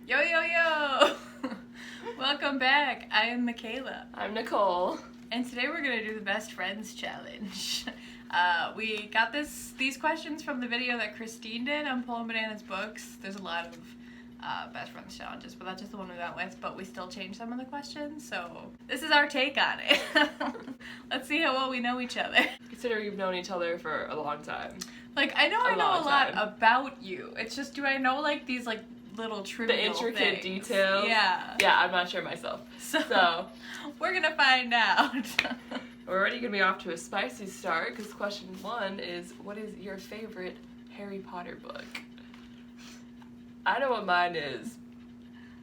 Yo, yo, yo! Welcome back. I am Michaela. I'm Nicole. And today we're going to do the Best Friends Challenge. We got these questions from the video that Christine did on Pulling Bananas Books. There's a lot of Best Friends Challenges, but that's just the one we went with, but we still changed some of the questions, so this is our take on it. Let's see how well we know each other. Consider you've known each other for a long time. Like, I know a lot about you. It's just, do I know, like, these, like, little trivial The intricate things? details? Yeah. Yeah, I'm not sure myself. So we're gonna find out. We're already gonna be off to a spicy start, because question 1 is, what is your favorite Harry Potter book? I know what mine is,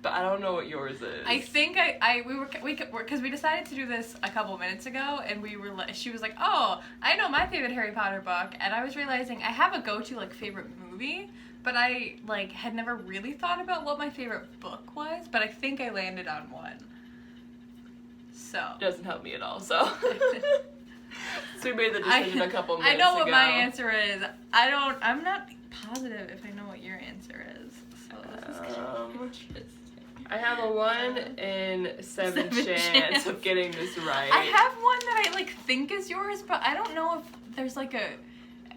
but I don't know what yours is. I think because we decided to do this a couple minutes ago, and she was like, oh, I know my favorite Harry Potter book, and I was realizing I have a go-to, like, favorite movie, but I, like, had never really thought about what my favorite book was, but I think I landed on one. So. Doesn't help me at all, so. So we made the decision a couple minutes ago. I know what my answer is. I'm not positive if I know what your answer is. So this is kind of interesting. I have a 1 in 7 chance of getting this right. I have one that I, like, think is yours, but I don't know if there's, like,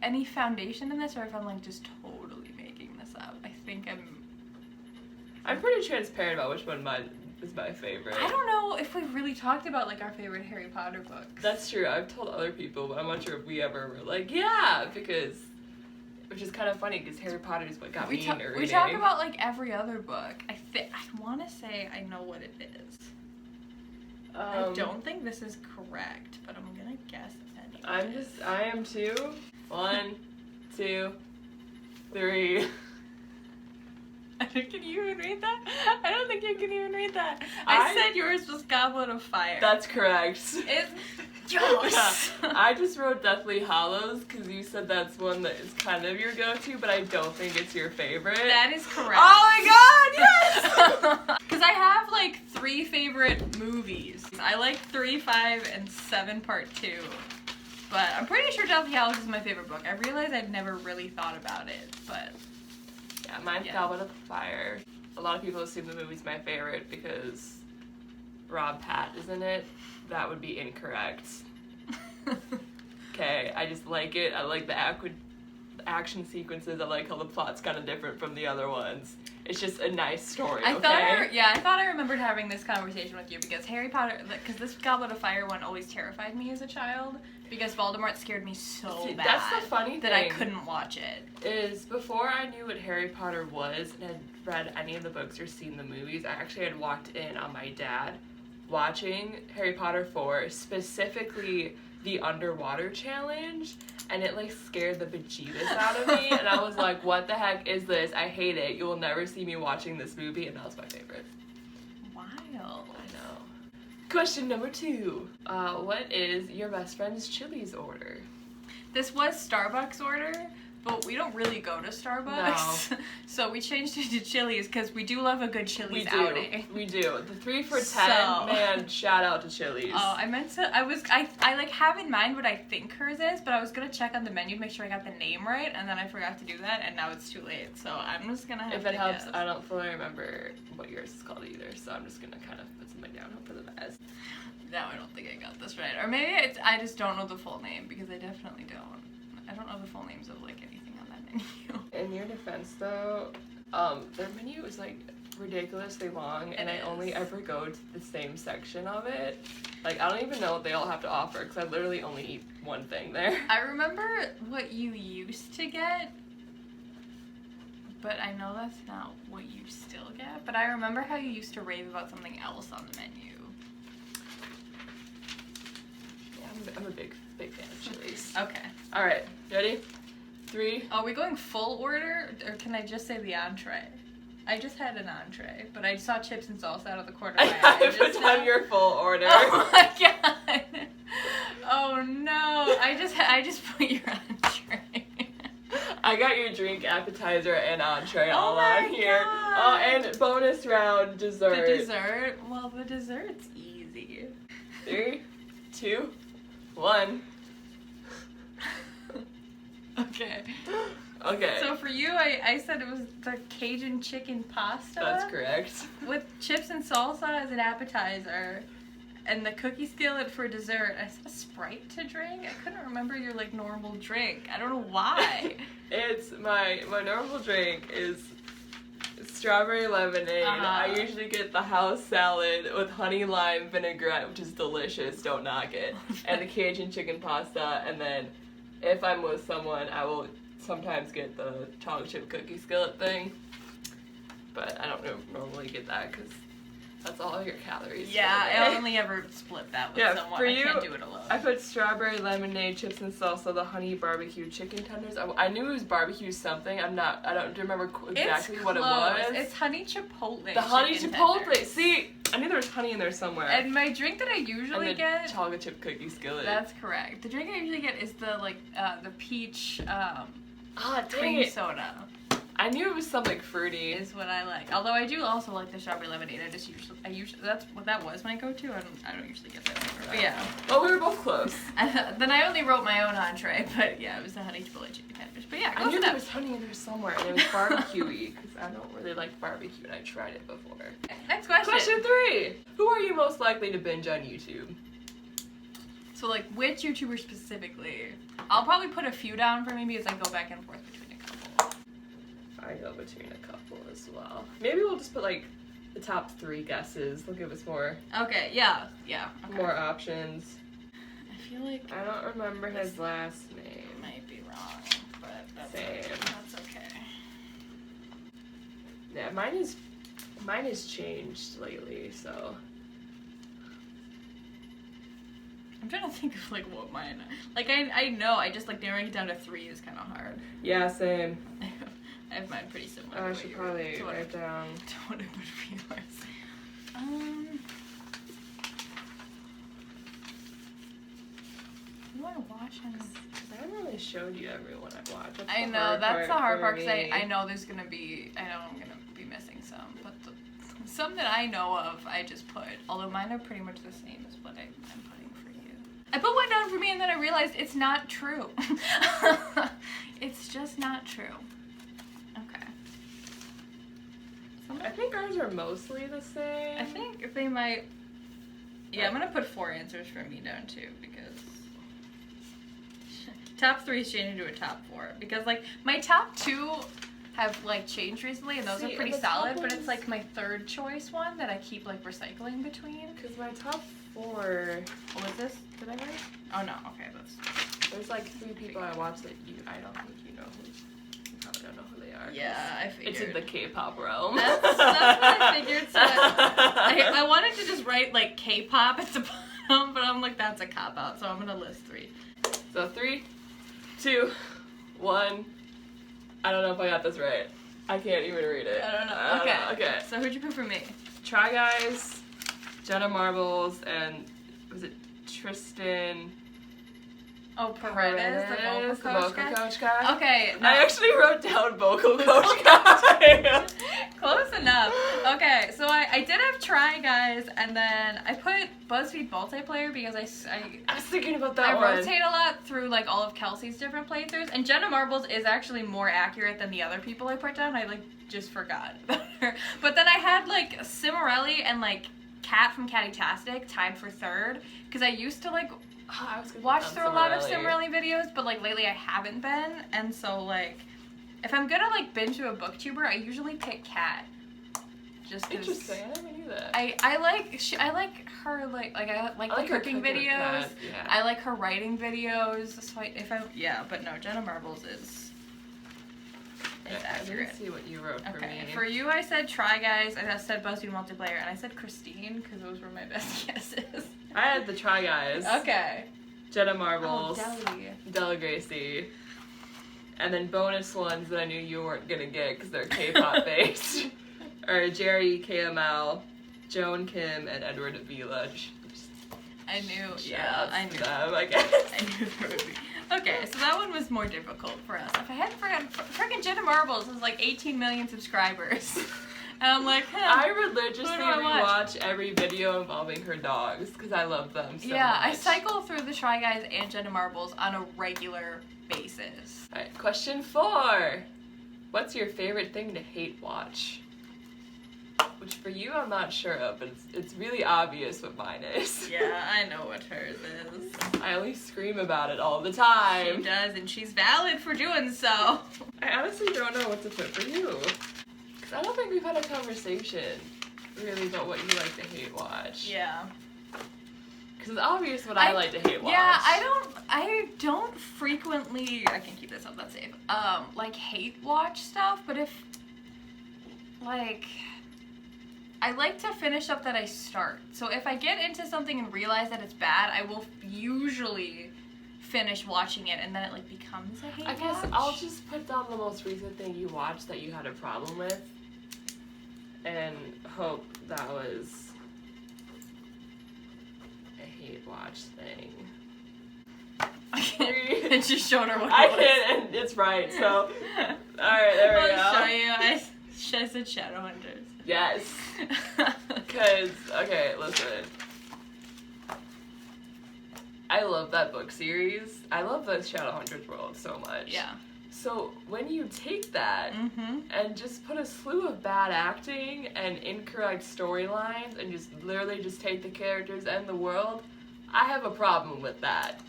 any foundation in this, or if I'm, like, just totally making this up. I think I'm pretty transparent about which one mine is my favorite. I don't know if we've really talked about, like, our favorite Harry Potter books. That's true. I've told other people, but I'm not sure if we ever were like, yeah, which is kind of funny, because Harry Potter is what got me into reading. We talk about, like, every other book. I want to say I know what it is. I don't think this is correct, but I'm gonna guess anyway. I am too. 1, 2, 3. Can you even read that? I don't think you can even read that. I said yours was Goblet of Fire. That's correct. It's Joss. I just wrote Deathly Hallows because you said that's one that is kind of your go-to, but I don't think it's your favorite. That is correct. Oh my god, yes! Because I have, like, 3 favorite movies. I like 3, 5, and 7 Part 2. But I'm pretty sure Deathly Hallows is my favorite book. I realized I'd never really thought about it, but... Yeah, mine's Goblet of Fire. A lot of people assume the movie's my favorite because Rob Pat is in it. That would be incorrect. Okay, I just like it. I like the action sequences. I like how the plot's kind of different from the other ones. It's just a nice story, I thought I remembered having this conversation with you because Harry Potter, because this Goblet of Fire one always terrified me as a child because Voldemort scared me so bad. That's the funny thing. That I couldn't watch it. Is before I knew what Harry Potter was and had read any of the books or seen the movies, I actually had walked in on my dad watching Harry Potter 4, specifically the underwater challenge, and it, like, scared the bejeebus out of me, and I was like, what the heck is this? I hate it. You will never see me watching this movie, and that was my favorite. Wild. I know. Question number 2. What is your best friend's Chili's order? This was Starbucks order, but we don't really go to Starbucks. No. So we changed it to Chili's because we do love a good Chili's outing. We do. The 3 for $10, man, shout out to Chili's. Oh, I like have in mind what I think hers is, but I was gonna check on the menu to make sure I got the name right, and then I forgot to do that, and now it's too late. So I'm just gonna have to If it helps, guess. I don't fully remember what yours is called either, so I'm just gonna kind of put something down, hope for the best. No, I don't think I got this right. Or maybe I just don't know the full name, because I definitely don't. I don't know the full names of, like, anything on that menu. In your defense, though, their menu is, like, ridiculously long, and I only ever go to the same section of it. Like, I don't even know what they all have to offer, because I literally only eat one thing there. I remember what you used to get, but I know that's not what you still get. But I remember how you used to rave about something else on the menu. Yeah, I'm a big fan of Chili's. Okay. Alright, ready? 3. Are we going full order, or can I just say the entree? I just had an entree, but I saw chips and salsa out of the corner of my eye. I put down your full order. Oh my god! Oh no! I just put your entree. I got your drink, appetizer, and entree all my on here. God. Oh, and bonus round dessert. The dessert? Well, the dessert's easy. 3, 2, 1. Okay. Okay. So for you, I said it was the Cajun chicken pasta. That's correct. With chips and salsa as an appetizer. And the cookie skillet for dessert. I said Sprite to drink. I couldn't remember your like normal drink. I don't know why. It's my normal drink is strawberry lemonade. I usually get the house salad with honey lime vinaigrette, which is delicious. Don't knock it. And the Cajun chicken pasta. And then if I'm with someone, I will sometimes get the chocolate chip cookie skillet thing. But I don't normally get that because that's all your calories. Yeah, I only ever split that with someone. For you, I can't do it alone. I put strawberry lemonade, chips and salsa, the honey barbecue chicken tenders. I knew it was barbecue something. I don't remember exactly what it was. It's honey chipotle. The honey chipotle. Tenders. See, I knew there was honey in there somewhere. And my drink that I usually get. Chocolate chip cookie skillet. That's correct. The drink I usually get is the the peach dang cream it. soda. I knew it was something fruity. Is what I like. Although I do also like the strawberry lemonade. I usually that was my go-to. I don't usually get that anymore. But yeah. Well, we were both close. Then I only wrote my own entree, but yeah, it was the honey chipotle chicken tenders. But yeah, I knew there was honey in there somewhere, and it was barbecue-y because I don't really like barbecue, and I tried it before. Next question. Question 3: Who are you most likely to binge on YouTube? So like, which YouTuber specifically? I'll probably put a few down for me because I go back and forth between a couple. I go between a couple as well. Maybe we'll just put like the top 3 guesses. They'll give us more. Okay. Yeah. Okay. More options. I feel like I don't remember his last name. Might be wrong, but that's Same. That's okay. Yeah, mine has changed lately, so. I'm trying to think of like what mine. Like I know. I just like narrowing it down to 3 is kind of hard. Yeah, same. I have mine pretty similar. I should probably write down. What it would be yours. You want to watch him? I haven't really showed you everyone I watch. I know, that's the hard part because I know there's gonna be. I know I'm gonna be missing some, but some that I know of, I just put. Although mine are pretty much the same as what I'm putting for you. I put one down for me and then I realized it's not true. It's just not true. Okay. I think ours are mostly the same. I think if they might. Yeah, I'm gonna put 4 answers for me down too because top 3 is changing to a top 4 because like my top 2 have like changed recently and those are pretty solid, but it's like my 3rd choice one that I keep like recycling between. Because my top 4. What was this? Did I write? Oh no. Okay, that's. There's like 3 people I watch that I don't think you know who. You probably don't know who they are. Yeah, I figured. It's in the K-pop realm. That's what I figured. So I wanted to just write like K-pop at the bottom, but I'm like that's a cop out, so I'm gonna list 3. So 3, 2, 1. I don't know if I got this right. I can't even read it. I don't know. Okay. Okay. So who'd you put for me? Try Guys, Jenna Marbles, and was it Tristan? Oh, Paredes, the vocal coach guy? Okay. No. I actually wrote down vocal coach guy. Close enough. Okay, so I did have Try Guys, and then I put BuzzFeed Multiplayer because I was thinking about that one. I rotate a lot through like all of Kelsey's different playthroughs, and Jenna Marbles is actually more accurate than the other people I put down. I like just forgot about her. But then I had like Cimarelli and like Kat from Catty-tastic tied for 3rd because I used to like watch through a lot of Cimarelli videos, but like lately I haven't been, and so like if I'm gonna like binge to a booktuber, I usually pick Kat. Just interesting. I never knew that. I like her like I like the cooking videos. Yeah. I like her writing videos. So but no, Jenna Marbles is accurate. Let's see what you wrote for me. For you, I said Try Guys. I said BuzzFeed Multiplayer, and I said Christine because those were my best guesses. I had the Try Guys. Okay. Jenna Marbles. Oh, Della Gracie. And then bonus ones that I knew you weren't gonna get because they're K-pop based are Jerry KML, Joan Kim, and Edward Avila. I knew. Yeah, I knew. Them, I guess. I knew there would be. Okay, so that one was more difficult for us. If I hadn't forgotten, freaking Jenna Marbles has like 18 million subscribers. And I'm like, I religiously who do I watch? rewatch every video involving her dogs because I love them so much. I cycle through the Try Guys and Jenna Marbles on a regular basis. Alright, question 4. What's your favorite thing to hate watch? Which for you I'm not sure of, but it's really obvious what mine is. Yeah, I know what hers is. I only scream about it all the time. She does, and she's valid for doing so. I honestly don't know what to put for you. Because I don't think we've had a conversation really about what you like to hate watch. Yeah. Because it's obvious what I like to hate watch. Yeah, I don't frequently, I can keep this up, that's safe, like hate watch stuff, but if, like, I like to finish up that I start. So if I get into something and realize that it's bad, I will usually finish watching it, and then it like becomes a hate watch. I guess I'll just put down the most recent thing you watched that you had a problem with, and hope that was a hate watch thing. I just showed her what I it was. can, and it's right, so. Alright, there we go. I'll show you. I said Shadowhunters. Yes. Because, okay, listen. I love that book series. I love the Shadowhunters world so much. Yeah. So when you take that and just put a slew of bad acting and incorrect storylines and just literally just take the characters and the world, I have a problem with that.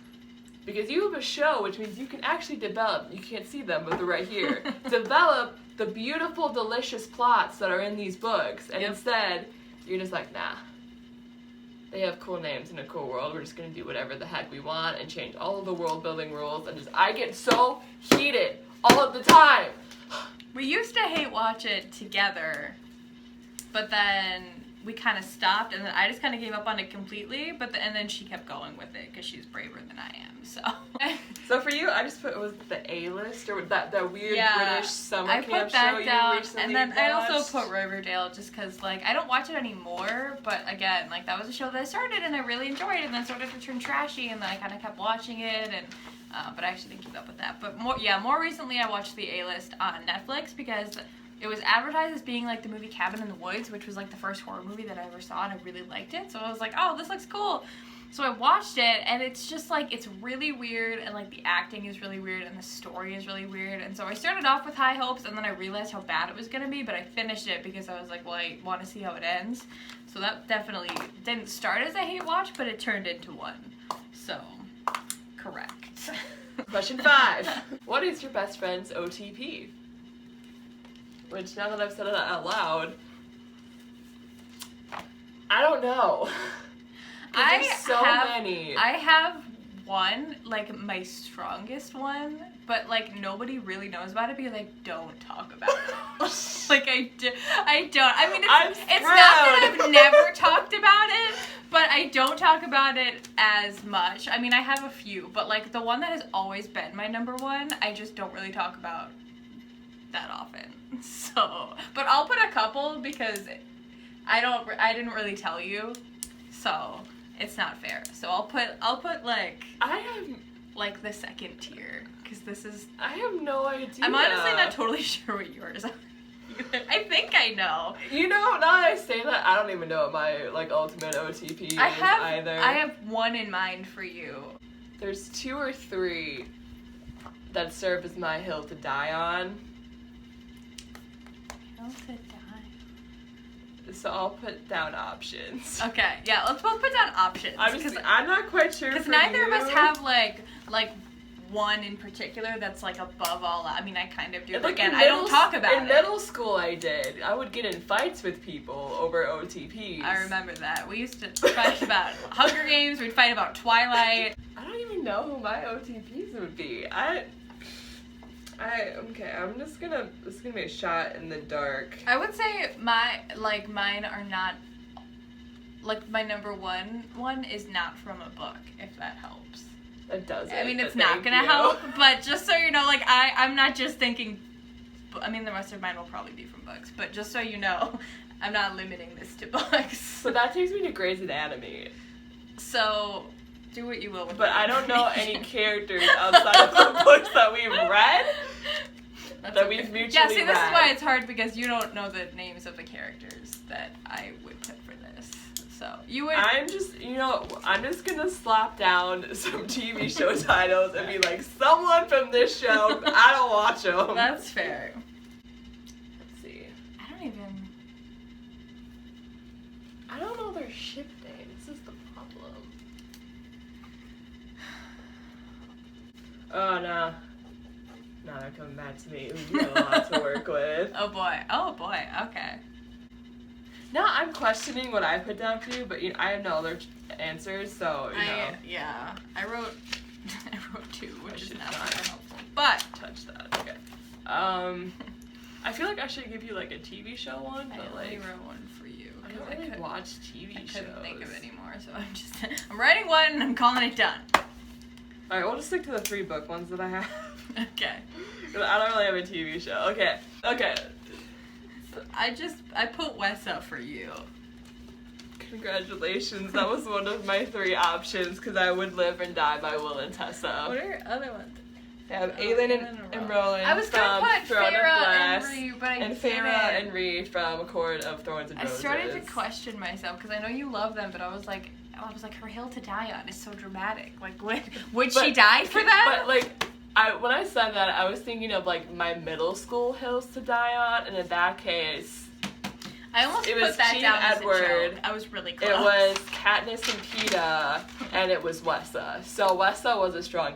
Because you have a show, which means you can actually develop, you can't see them, but they're right here, develop the beautiful, delicious plots that are in these books. And instead, you're just like, nah. They have cool names in a cool world. We're just going to do whatever the heck we want and change all of the world-building rules. And just, I get so heated all of the time. We used to hate watch it together, but then we kind of stopped, and then I just kind of gave up on it completely, and then she kept going with it because she's braver than I am, so. So for you, I just put, was it the A-list, or that weird British summer I camp put that show down, you recently and then watched? I also put Riverdale just because, like, I don't watch it anymore, but again, like, that was a show that I started and I really enjoyed, and then started to turn trashy, and then I kind of kept watching it, and but I actually didn't keep up with that. But more recently, I watched the A-List on Netflix because it was advertised as being like the movie Cabin in the Woods, which was like the first horror movie that I ever saw, and I really liked it. So I was like, oh, this looks cool. So I watched it, and it's just like, it's really weird, and like the acting is really weird, and the story is really weird. And so I started off with high hopes, and then I realized how bad it was gonna be, but I finished it because I was like, well, I want to see how it ends. So that definitely didn't start as a hate watch, but it turned into one. So, correct. Question 5. What is your best friend's OTP? Which, now that I've said it out loud, I don't know. There's so many. I have one, like my strongest one, but like nobody really knows about it because I don't talk about it. Like I don't. I mean, it's not that I've never talked about it, but I don't talk about it as much. I mean, I have a few, but like the one that has always been my number one, I just don't really talk about that often. So, but I'll put a couple because I didn't really tell you, so it's not fair. So I'll put like like the second tier because this is. I have no idea. I'm honestly not totally sure what yours are. I think I know. You know, now that I say that, I don't even know what my like ultimate OTP is either. I have one in mind for you. There's 2 or 3 that serve as my hill to die on. Hill to die. So I'll put down options. Okay, yeah, let's both put down options. I'm not quite sure. Because neither of us have like one in particular that's like above all. I mean, I kind of do. But again, I don't talk about it. In middle school, I did. I would get in fights with people over OTPs. I remember that. We used to fight about Hunger Games. We'd fight about Twilight. I don't even know who my OTPs would be. Okay, I'm just gonna, this is gonna be a shot in the dark. I would say mine are not, like my number one is not from a book, if that helps. It doesn't. I mean, it's not gonna help, but just so you know, like I'm not just thinking, I mean, the rest of mine will probably be from books, but just so you know, I'm not limiting this to books. So that takes me to Grey's Anatomy. So, do what you will with But I don't know any characters outside of the books that we've read. that we've mutually Yeah, see, this read. is why it's hard, because you don't know the names of the characters that I would put for this. So, you would... I'm just gonna slap down some TV show titles and be like, someone from this show, I don't watch them. That's fair. Let's see. I I don't know their ship names. This is the problem. Oh, no. No, they're coming back to me. Ooh, you got a lot to work with. Oh boy, okay. Now I'm questioning what I put down for you, but I have no other answers, so, I wrote 2, which is should not not. very helpful. But, touch that. Okay. I feel like I should give you like a TV show one, I but only like wrote one for you. I don't really watch TV I shows. couldn't think of any more, so I'm writing one and I'm calling it done. Alright, we'll just stick to the 3 book ones that I have. Okay. 'Cause I don't really have a TV show. Okay. I put Wes up for you. Congratulations. That was one of my 3 options because I would live and die by Will and Tessa. What are your other ones? I have Aelin and Rowan I was gonna from put Throne of Feyre Glass, and Ree, but I and didn't. Feyre and Ree from A Court of Thorns and I Roses. started to question myself because I know you love them, but I was like, her hill to die on is so dramatic. Like, would she die for that? But like, when I said that, I was thinking of like my middle school hills to die on, and in that case, I almost it put was that Team down as a Edward. joke. I was really close. it was Katniss and Peeta, and it was Wessa. So Wessa was a strong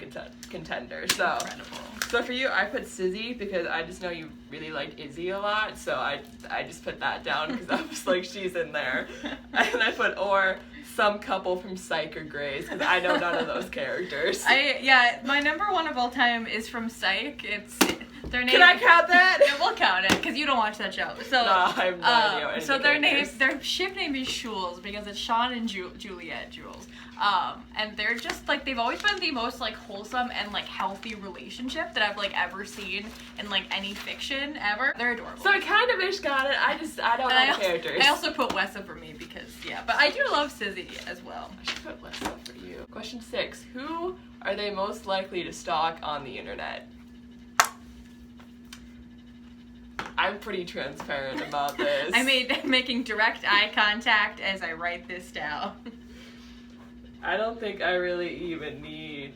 contender. So. Incredible. So for you, I put Sizzy because I just know you really liked Izzy a lot, so I just put that down because I was like, she's in there. And I put or some couple from Psych or Grace because I know none of those characters. My number 1 of all time is from Psych. It's their name. Can I count that? Yeah, we'll count it because you don't watch that show. So No, I have no idea what any so of the characters. their ship name is Jules because it's Sean and Juliet Jules. And they're just like, they've always been the most like wholesome and like healthy relationship that I've like ever seen in like any fiction ever. They're adorable. So I kind of ish got it. I don't know the characters. I also put Wessa for me because but I do love Sizzy as well. I should put Wessa for you. Question 6: Who are they most likely to stalk on the internet? I'm pretty transparent about this. Making direct eye contact as I write this down. I don't think I really even need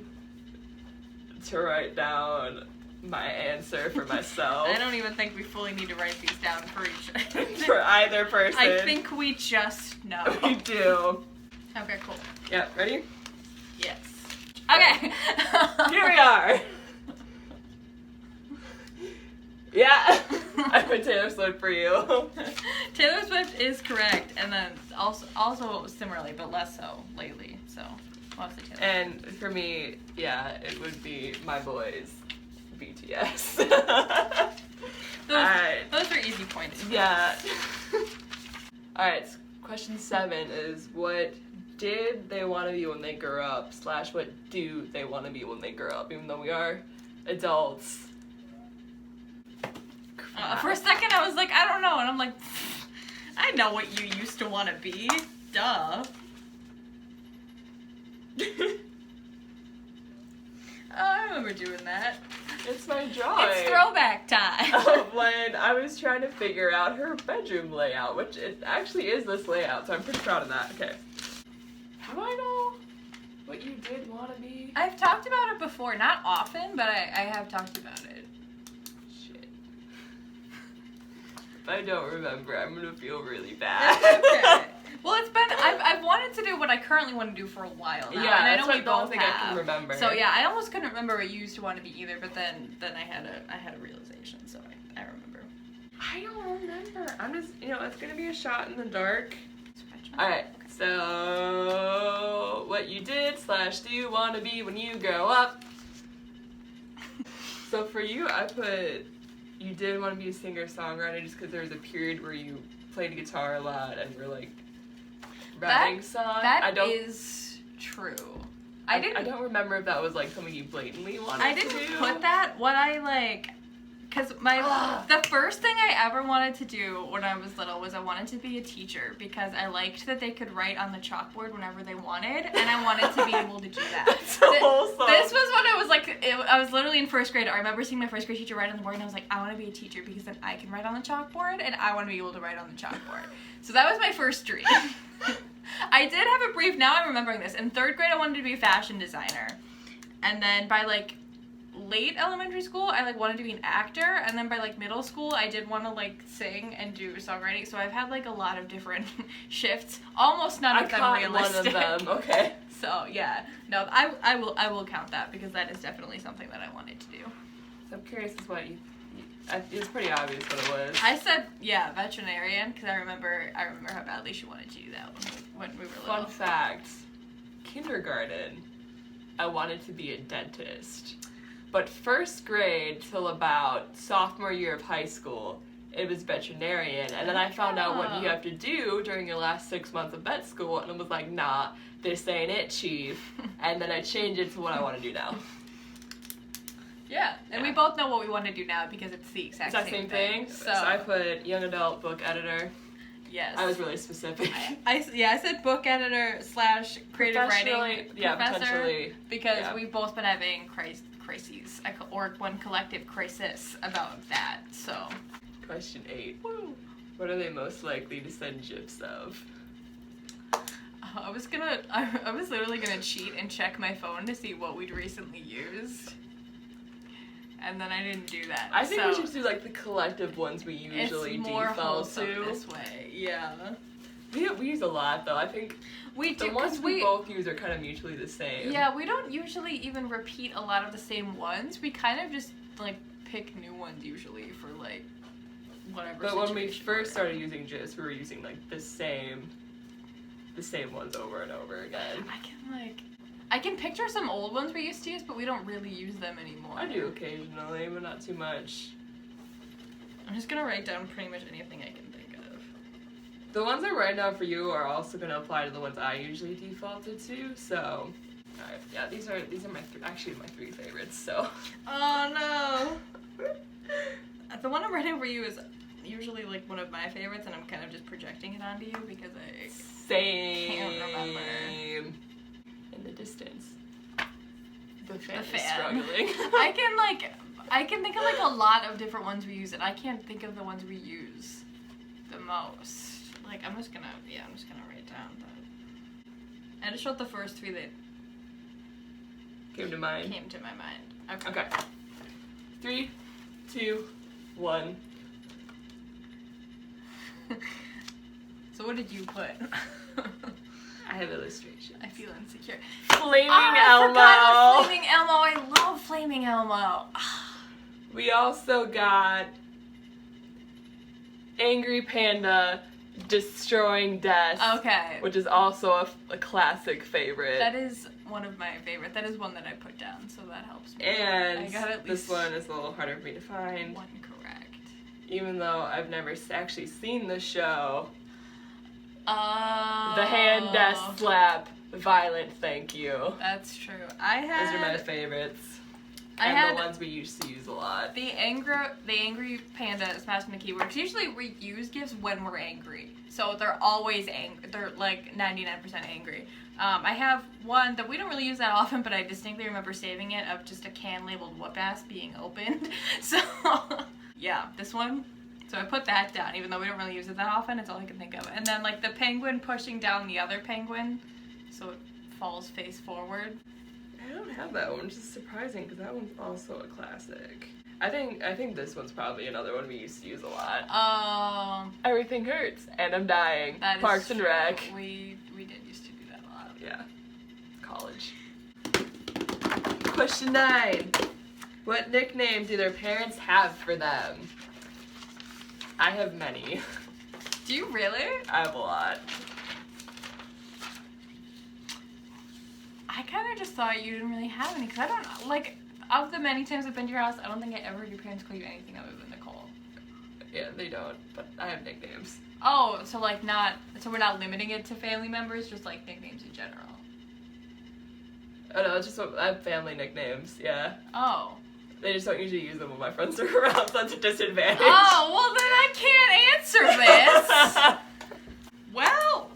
to write down my answer for myself. I don't even think we fully need to write these down for each other. For either person. I think we just know. We do. Okay, cool. Yeah, ready? Yes. Okay. Here we are. Yeah. I put Taylor Swift for you. Taylor Swift is correct, and then also similarly, but less so lately. So mostly Taylor. And for me, yeah, it would be my boys, BTS. Those are easy points. Yeah. Alright, question 7 is what did they want to be when they grew up, / what do they want to be when they grow up, even though we are adults. For a second, I was like, I don't know, and I'm like, I know what you used to want to be. Duh. I remember doing that. It's my drawing. It's throwback time. When I was trying to figure out her bedroom layout, which it actually is this layout, so I'm pretty proud of that. Okay. How do I know what you did want to be? I've talked about it before, not often, but I have talked about it. Shit. If I don't remember, I'm gonna feel really bad. Okay. Well, it's been, I've wanted to do what I currently want to do for a while now. Yeah, and I that's know what we I don't both think have. I can remember. So yeah, I almost couldn't remember what you used to want to be either, but then I had a realization, so I remember. I don't remember. I'm just, it's gonna be a shot in the dark. Alright, so what you did / do you want to be when you grow up? So for you, I put you did want to be a singer-songwriter just because there was a period where you played guitar a lot and were like writing songs. That is true. I don't remember if that was like something you blatantly wanted to do. put that. What I like because the first thing I ever wanted to do when I was little was I wanted to be a teacher because I liked that they could write on the chalkboard whenever they wanted, and I wanted to be able to do that. That's so wholesome. This was when I was like, I was literally in first grade. I remember seeing my first grade teacher write on the board, and I was like, I want to be a teacher because then I can write on the chalkboard, and I want to be able to write on the chalkboard. So that was my first dream. I did have a brief, now I'm remembering this. In third grade, I wanted to be a fashion designer. And then by like late elementary school, I like wanted to be an actor. And then by like middle school, I did want to like sing and do songwriting. So I've had like a lot of different shifts. Almost none of them realistic. One of them, okay. So yeah, no, I will count that because that is definitely something that I wanted to do. So I'm curious as what you it was pretty obvious what it was. I said, yeah, veterinarian, because I remember how badly she wanted to do that when we were little. Fun fact, kindergarten, I wanted to be a dentist. But first grade till about sophomore year of high school, it was veterinarian. And then I found out what you have to do during your last 6 months of vet school, and I was like, nah, this ain't it, chief. And then I changed it to what I want to do now. Yeah, and we both know what we want to do now because it's the exact same thing. So I put young adult book editor. Yes. I was really specific. I said book editor / creative writing professor because we've both been having crises or one collective crisis about that. So. Question 8. Woo. What are they most likely to send gifs of? I was literally gonna cheat and check my phone to see what we'd recently used. And then I didn't do that. I think we should do like the collective ones we usually default to. This way, yeah. We use a lot though. I think we do, the ones we both use are kind of mutually the same. Yeah, we don't usually even repeat a lot of the same ones. We kind of just like pick new ones usually for like whatever. But when we first started using GIFs, we were using like the same ones over and over again. I can picture some old ones we used to use, but we don't really use them anymore. I do occasionally, but not too much. I'm just gonna write down pretty much anything I can think of. The ones I write down for you are also gonna apply to the ones I usually defaulted to. So, alright, yeah, these are my three favorites. So. Oh no. The one I'm writing for you is usually like one of my favorites, and I'm kind of just projecting it onto you because I can't remember. In the distance, the fan is struggling. I can think of like a lot of different ones we use, and I can't think of the ones we use the most. Like I'm just gonna write down I just wrote the first 3 that came to mind. Came to my mind. Okay. 3, 2, 1. So what did you put? I have illustrations. I feel insecure. Flaming Elmo. I forgot Flaming Elmo. I love Flaming Elmo. We also got Angry Panda destroying desks. Okay. Which is also a classic favorite. That is one of my favorite. That is one that I put down, so that helps me. And I got at least this one is a little harder for me to find. One correct. Even though I've never actually seen the show. The hand desk slap, violent thank you. That's true. Those are my favorites. The ones we used to use a lot. The angry panda smashing the keyboard. Because usually we use gifs when we're angry. So they're always angry. They're like 99% angry. I have one that we don't really use that often, but I distinctly remember saving it of just a can labeled whoop ass being opened. So yeah, this one. So I put that down, even though we don't really use it that often. It's all I can think of. And then like the penguin pushing down the other penguin, so it falls face forward. I don't have that one, which is surprising because that one's also a classic. I think this one's probably another one we used to use a lot. Everything Hurts and I'm Dying. That Parks and Rec. We did used to do that a lot. Yeah. College. Question 9. What nickname do their parents have for them? I have many. Do you really? I have a lot. I kind of just thought you didn't really have any, because I don't, like, of the many times I've been to your house, I don't think I ever heard your parents call you anything other than Nicole. Yeah, they don't, but I have nicknames. Oh, so like so we're not limiting it to family members, just like nicknames in general. Oh no, it's just I have family nicknames, yeah. Oh. They just don't usually use them when my friends are around, so that's a disadvantage. Oh, well then I can't answer this. Well,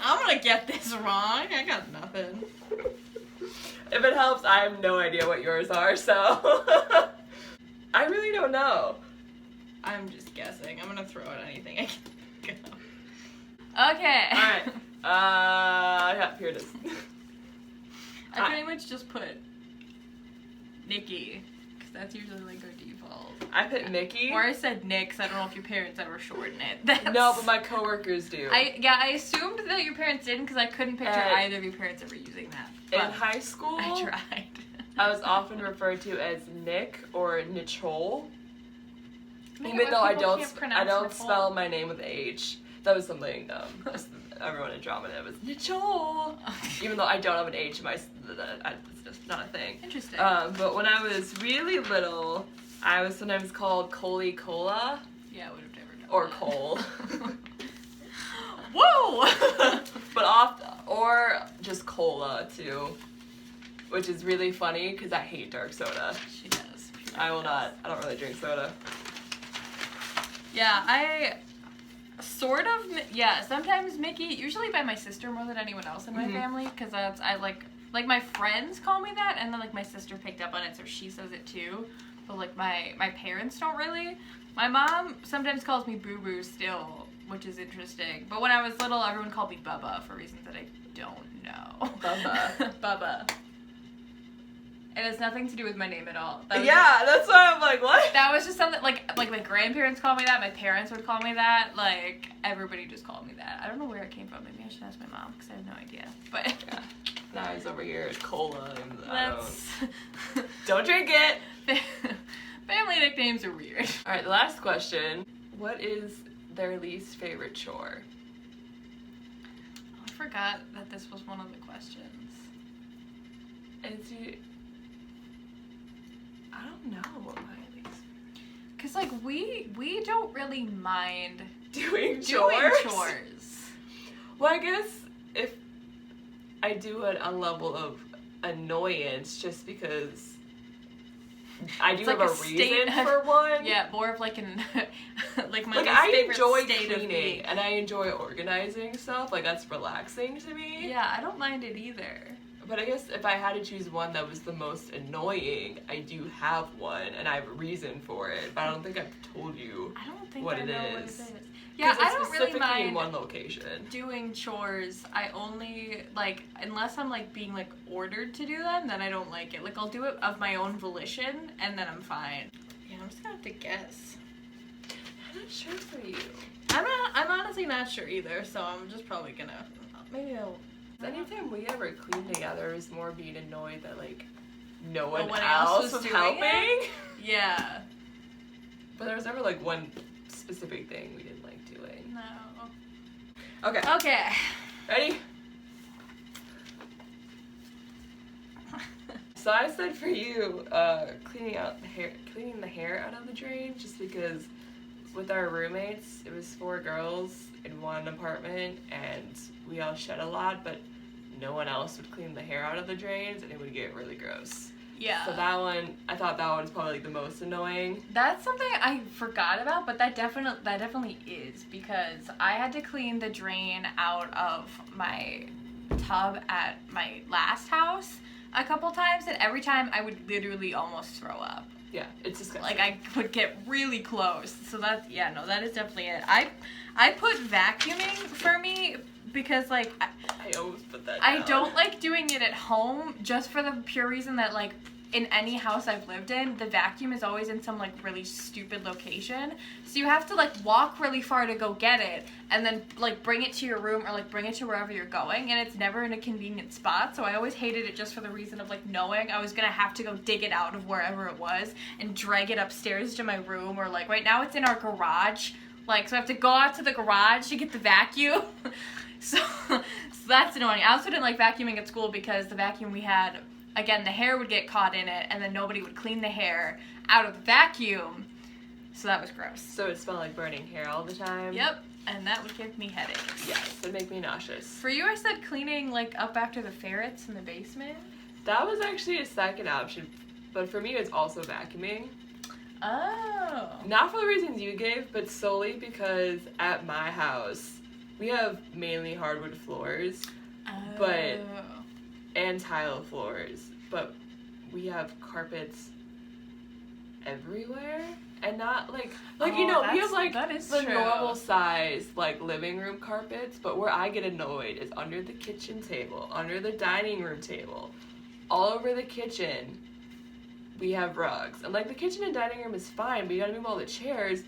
I'm gonna get this wrong. I got nothing. If it helps, I have no idea what yours are, so I really don't know. I'm just guessing. I'm gonna throw out anything I can go. Okay. Alright. Yeah, here it is. I pretty much just put Nikki, because that's usually like our default. I put Nikki. Or I said Nick, 'cause I don't know if your parents ever shorten it. That's... No, but my coworkers do. I assumed that your parents didn't, because I couldn't picture either of your parents ever using that. But in high school, I tried. I was often referred to as Nick or Nicole. Even though I don't Nicole. spell my name with H. That was something everyone in drama did was Nicole. Even though I don't have an H in my, it's just not a thing. Interesting. But when I was really little, I was sometimes called Coley Cola. Yeah, I would have never known. Or that. Cole. Whoa! But or just cola too, which is really funny because I hate dark soda. She does. I will not. I don't really drink soda. Yeah, I sort of, yeah, sometimes Mickey, usually by my sister more than anyone else in my family, because I like my friends call me that, and then like my sister picked up on it, so she says it too, but like my parents don't really. My mom sometimes calls me Boo Boo still, which is interesting, but when I was little, everyone called me Bubba for reasons that I don't know. Bubba. Bubba. It has nothing to do with my name at all. Yeah, that's why I'm like, what? That was just something, like my grandparents called me that, my parents would call me that, like, everybody just called me that. I don't know where it came from. Maybe I should ask my mom, because I have no idea. But yeah. Now he's over here at cola, and that's... don't drink it! Family nicknames are weird. Alright, the last question. What is their least favorite chore? Oh, I forgot that this was one of the questions. I don't know what my least. Because, like, we don't really mind doing chores. Well, I guess if I do it on a level of annoyance, just because I do have like a reason for one. Yeah, more of like an like my least I favorite enjoy state cleaning and I enjoy organizing stuff. Like that's relaxing to me. Yeah, I don't mind it either. But I guess if I had to choose one that was the most annoying, I do have one, and I have a reason for it. But I don't think I've told you what it is. Yeah, I don't specifically really mind in one location. doing chores. I only, like, unless I'm, like, being, like, ordered to do them, then I don't like it. Like, I'll do it of my own volition, and then I'm fine. Yeah, I'm just gonna have to guess. I'm not sure for you. I'm honestly not sure either, so I'm just probably gonna, maybe I'll... Anytime we ever clean together is more being annoyed that, like, no one one else was doing helping. it? Yeah. But there was never, like, one specific thing we didn't like doing. No. Okay. Okay. Ready? So I said for you, cleaning the hair out of the drain, just because with our roommates, it was 4 girls in one apartment, and we all shed a lot, but no one else would clean the hair out of the drains, and it would get really gross. Yeah. So that one, I thought that one was probably like the most annoying. That's something I forgot about, but that definitely is, because I had to clean the drain out of my tub at my last house a couple times, and every time I would literally almost throw up. Yeah, it's disgusting. Like, I would get really close. So that is definitely it. I put vacuuming for me because, like, I always put that down. I don't like doing it at home just for the pure reason that, like, in any house I've lived in, the vacuum is always in some, like, really stupid location. So you have to, like, walk really far to go get it and then, like, bring it to your room or, like, bring it to wherever you're going, and it's never in a convenient spot. So I always hated it just for the reason of, like, knowing I was gonna have to go dig it out of wherever it was and drag it upstairs to my room, or, like, right now it's in our garage. Like, so I have to go out to the garage to get the vacuum. So that's annoying. I also didn't like vacuuming at school because the vacuum we had, again, the hair would get caught in it, and then nobody would clean the hair out of the vacuum. So that was gross. So it smelled like burning hair all the time? Yep, and that would give me headaches. Yes, it'd make me nauseous. For you, I said cleaning, like, up after the ferrets in the basement. That was actually a second option but for me it's also vacuuming. Oh. Not for the reasons you gave, but solely because at my house we have mainly hardwood floors, but and tile floors, but we have carpets everywhere, and not like you know, we have like the true. normal size like living room carpets, but where I get annoyed is under the kitchen table, under the dining room table, all over the kitchen. We have rugs, and like the kitchen and dining room is fine, but you gotta move all the chairs.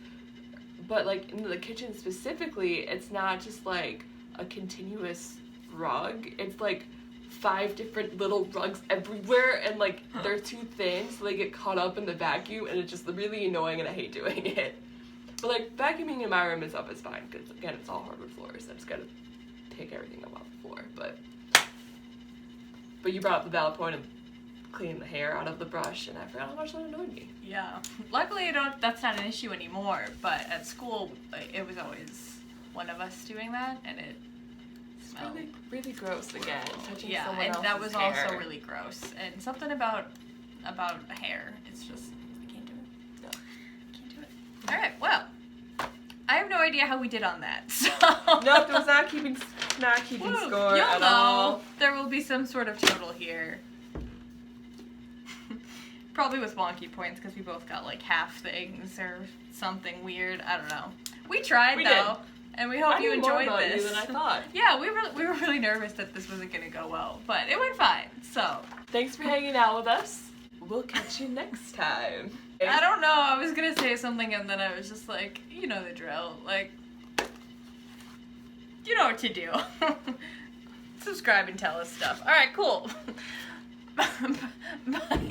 But like in the kitchen specifically, it's not just like a continuous rug. It's like 5 different little rugs everywhere, and like they're too thin, so they get caught up in the vacuum, and it's just really annoying, and I hate doing it. But like vacuuming in my room and stuff is fine, because again, it's all hardwood floors. I just gotta take everything up off the floor. But you brought up the valid point of clean the hair out of the brush, and I forgot how much that annoyed me. Yeah. Luckily, that's not an issue anymore, but at school, it was always one of us doing that, and it smelled really, really gross again. Touching yeah, someone and else's that was hair. also really gross. And something about hair, it's just, I can't do it. No. Can't do it. Alright, well, I have no idea how we did on that, so... Nope, it was not keeping Woo, score you'll at know. all. There will be some sort of total here. Probably with wonky points, because we both got like half things or something weird. I don't know. We tried We though, did. and we hope you enjoyed more about this. you than I thought. Yeah, we were really nervous that this wasn't gonna go well, but it went fine. So Thanks for hanging out with us. We'll catch you next time. I don't know. I was gonna say something, and then I was just like, you know the drill. Like, you know what to do. Subscribe and tell us stuff. All right, cool. Bye.